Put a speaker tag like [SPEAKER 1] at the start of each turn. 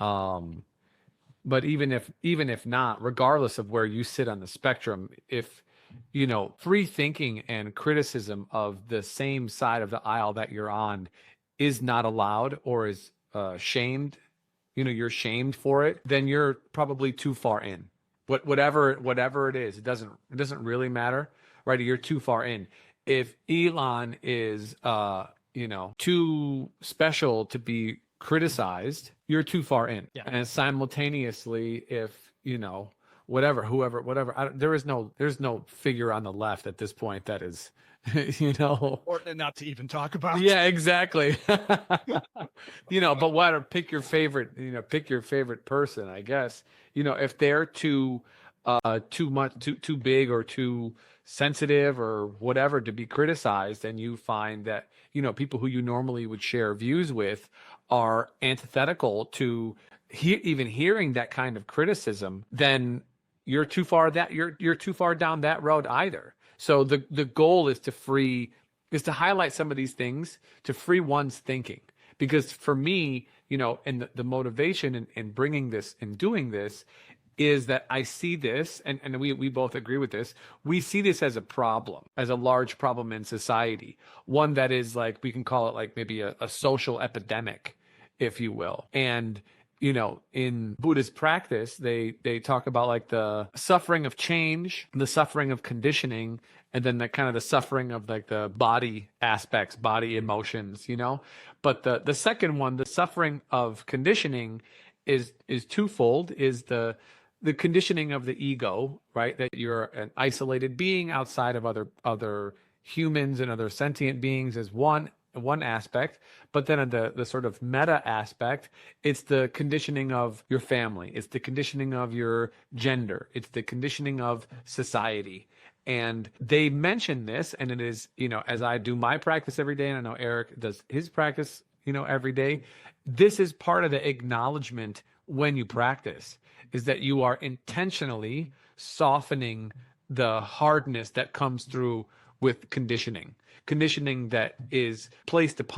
[SPEAKER 1] Um, but even if not, regardless of where you sit on the spectrum, if free thinking and criticism of the same side of the aisle that you're on is not allowed or is shamed, you're shamed for it, then you're probably too far in. Whatever it is, it doesn't really matter, right? You're too far in. If Elon is too special to be criticized, you're too far in.
[SPEAKER 2] Yeah.
[SPEAKER 1] And simultaneously, if whatever, whoever, whatever, there's no figure on the left at this point that is,
[SPEAKER 2] Or not to even talk about.
[SPEAKER 1] yeah, exactly. But what? Pick your favorite person, I guess. If they're too much, too big or too sensitive or whatever to be criticized, and you find that people who you normally would share views with are antithetical to even hearing that kind of criticism, then you're too far you're too far down that road either. So the goal is to highlight some of these things to free one's thinking. Because for me, and the motivation in bringing this and doing this is that I see this, and we both agree with this. We see this as a problem, as a large problem in society, one that is like, we can call it like maybe a social epidemic, if you will. And in Buddhist practice, they talk about like the suffering of change, the suffering of conditioning, and then the kind of the suffering of like the body aspects, body emotions, But the second one, the suffering of conditioning, is twofold. Is the conditioning of the ego, right? That you're an isolated being outside of other humans and other sentient beings, is one aspect. But then the sort of meta aspect, it's the conditioning of your family, it's the conditioning of your gender, it's the conditioning of society. And they mention this, and it is, as I do my practice every day, and I know Eric does his practice every day, this is part of the acknowledgement when you practice, is that you are intentionally softening the hardness that comes through with conditioning that is placed upon